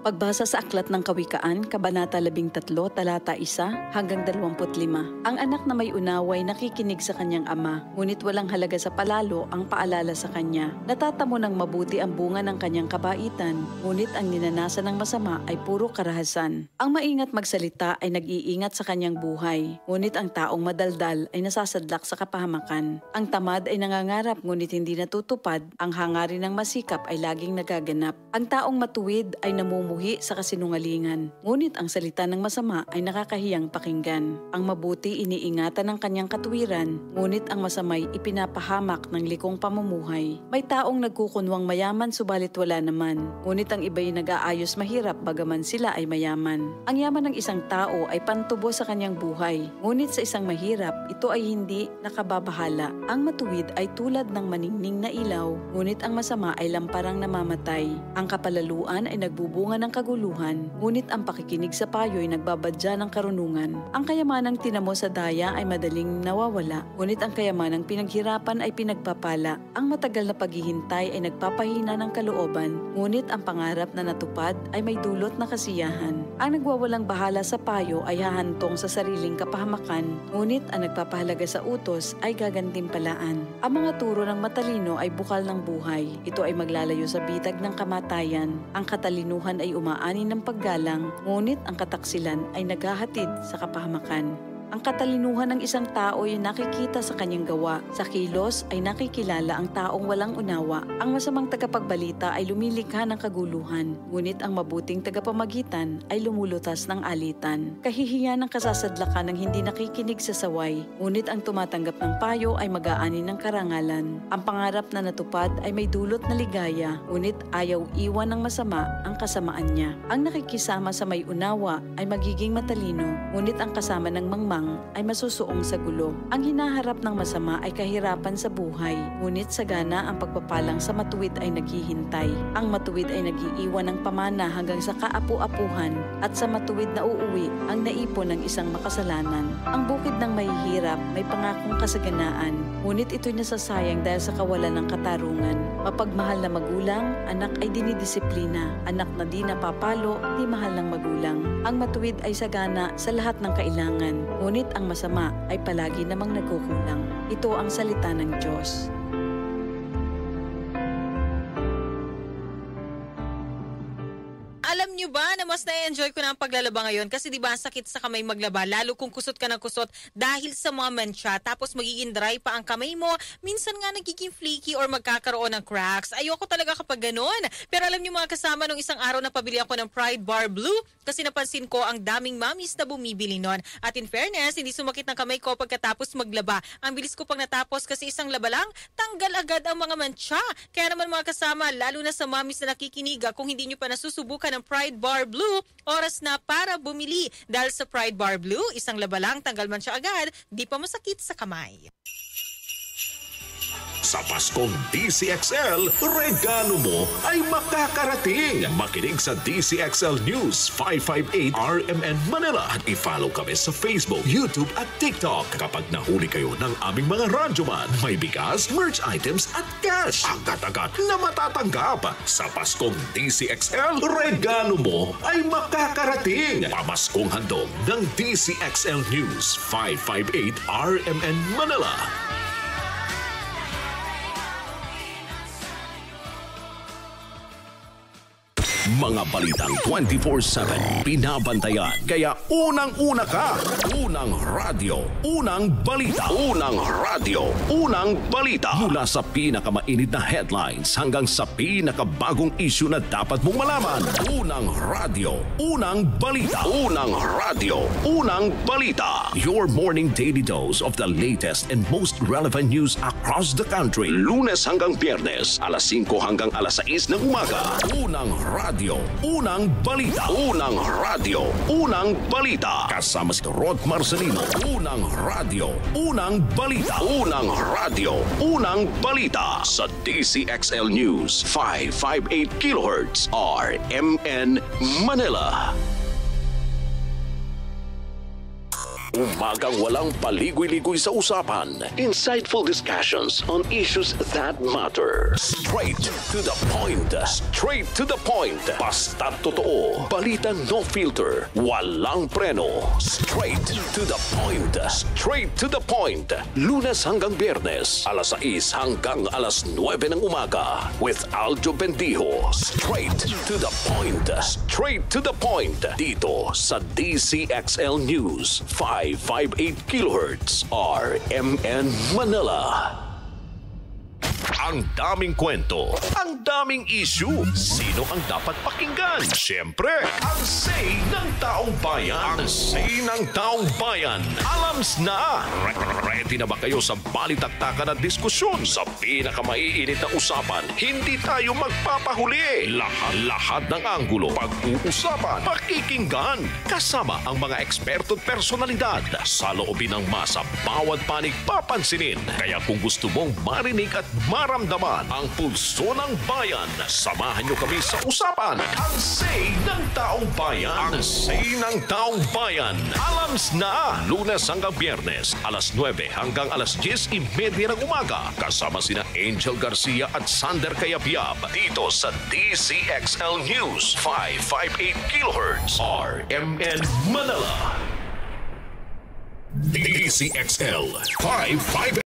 Pagbasa sa Aklat ng Kawikaan, Kabanata 13, talata 1 hanggang 25. Ang anak na may unawa ay nakikinig sa kanyang ama, ngunit walang halaga sa palalo ang paalala sa kanya. Natatamo ng mabuti ang bunga ng kanyang kabaitan, ngunit ang ninanasan ng masama ay puro karahasan. Ang maingat magsalita ay nag-iingat sa kanyang buhay, ngunit ang taong madaldal ay nasasadlak sa kapahamakan. Ang tamad ay nangangarap ngunit hindi natutupad, ang hangarin ng masikap ay laging nagaganap. Ang taong matuwid ay namumuhi sa kasinungalingan, ngunit ang salita ng masama ay nakakahiyang pakinggan. Ang mabuti iniingatan ng kanyang katuwiran, ngunit ang masamay ipinapahamak ng likong pamumuhay. May taong nagkukunwang mayaman subalit wala naman, ngunit ang iba'y nag-aayos mahirap bagaman sila ay mayaman. Ang yaman ng isang tao ay pantubo sa kanyang buhay, ngunit sa isang mahirap, ito ay hindi nakababahala. Ang matuwid ay tulad ng maningning na ilaw, ngunit ang masama ay lamparang namamatay. Ang kapalaluan ay nagbubunga ng kaguluhan, ngunit ang pakikinig sa payo ay nagbabadya ng karunungan. Ang kayamanang tinamo sa daya ay madaling nawawala, ngunit ang kayamanang pinaghirapan ay pinagpapala. Ang matagal na paghihintay ay nagpapahina ng kalooban, ngunit ang pangarap na natupad ay may dulot na kasiyahan. Ang nagwawalang bahala sa payo ay hahantong sa sariling kapahamakan, ngunit ang nagpapahalaga sa utos ay gagantimpalaan. Ang mga turo ng matalino ay bukal ng buhay. Ito ay maglalayo sa bitag ng kamatayan. Ang katalinuhan ay umaani ng paggalang, ngunit ang kataksilan ay naghahatid sa kapahamakan. Ang katalinuhan ng isang tao ay nakikita sa kanyang gawa. Sa kilos ay nakikilala ang taong walang unawa. Ang masamang tagapagbalita ay lumilikha ng kaguluhan, ngunit ang mabuting tagapamagitan ay lumulutas ng alitan. Kahihiyan ng kasasadlakan ng hindi nakikinig sa saway, ngunit ang tumatanggap ng payo ay mag-aani ng karangalan. Ang pangarap na natupad ay may dulot na ligaya, ngunit ayaw iwan ng masama ang kasamaan niya. Ang nakikisama sa may unawa ay magiging matalino, ngunit ang kasama ng mangmang ay masusuong sa gulo. Ang hinaharap ng masama ay kahirapan sa buhay, ngunit sagana ang pagpapalang sa matuwid ay naghihintay. Ang matuwid ay nag-iiwan ng pamana hanggang sa kaapu-apuhan, at sa matuwid na uuwi ang naipon ng isang makasalanan. Ang bukid ng mahihirap may pangakong kasaganaan, ngunit ito'y nasasayang dahil sa kawalan ng katarungan. Mapagmahal na magulang, anak ay dinidisiplina. Anak na di napapalo, di mahal ng magulang. Ang matuwid ay sagana sa lahat ng kailangan, ngunit ang masama ay palagi namang nagkukulang. Ito ang salita ng Diyos. Alam nyo ba na mas na-enjoy ko na ang paglalaba ngayon kasi diba ang sakit sa kamay maglaba, lalo kung kusot ka ng kusot dahil sa mga mensya, tapos magiging dry pa ang kamay mo, minsan nga nagiging flaky or magkakaroon ng cracks. Ayoko talaga kapag ganun. Pero alam nyo mga kasama, nung isang araw na pabili ako ng Pride Bar Blue kasi napansin ko ang daming mommies na bumibili nun. At in fairness, hindi sumakit ng kamay ko pagkatapos maglaba. Ang bilis ko pang natapos kasi isang laba lang, tanggal agad ang mga mensya. Kaya naman mga kasama, lalo na sa mommies na nakikinig, kung hindi nyo pa nasusubukan ng Pride Bar Blue, oras na para bumili. Dahil sa Pride Bar Blue, isang laba lang, tanggal man siya agad, di pa masakit sa kamay. Sa Paskong DCXL, regalo mo ay makakarating. Makinig sa DCXL News 558 RMN Manila at i-follow kami sa Facebook, YouTube at TikTok. Kapag nahuli kayo ng aming mga radyoman, may bigas, merch items at cash. Agad-agad na matatanggap. Sa Paskong DCXL, regalo mo ay makakarating. Pamaskong handog ng DCXL News 558 RMN Manila. Mga balitang 24/7 binabantayan. Kaya unang-una ka. Unang radyo, unang balita. Unang radyo, unang balita. Mula sa pinakamainit na headlines hanggang sa pinakabagong issue na dapat mong malaman. Unang radyo, unang balita. Unang radyo, unang balita. Your morning daily dose of the latest and most relevant news across the country. Lunes hanggang Biyernes, alas 5 hanggang alas 6 ng umaga. Unang radyo, unang balita. Unang radyo, unang balita. Kasama si Rod Marcelino. Unang radyo, unang balita. Unang radyo, unang balita. Sa DCXL News 558 kHz RMN Manila. Umagang walang paligoy-ligoy sa usapan. Insightful discussions on issues that matter. Straight to the point. Straight to the point. Basta totoo. Balita no filter. Walang preno. Straight to the point. Straight to the point. Lunes hanggang Biyernes, alas 6 hanggang alas 9 ng umaga. With Aljo Bendijo. Straight to the point. Straight to the point. Dito sa DCXL News 558 kHz RMN Manila. Ang daming kwento, ang daming issue. Sino ang dapat pakinggan? Siyempre, ang say ng taong bayan. Ang say ng taong bayan. Alams na. Ready na ba kayo sa balitaktakan at diskusyon? Sa pinakamaiinit na usapan, hindi tayo magpapahuli. Lahat ng anggulo, pag-uusapan, pakikinggan. Kasama ang mga eksperto at personalidad. Sa loobin ng masa, bawat panig papansinin. Kaya kung gusto mong marinig at maramdaman ang pulso ng bayan, samahan nyo kami sa usapan. Ang say ng taong bayan. Ang say ng taong bayan. Alams na. Lunes hanggang Biyernes, alas 9 hanggang alas 10:30 ng umaga. Kasama sina Angel Garcia at Sander Kayabyab. Dito sa DCXL News 558 kHz RMN Manila. DCXL 558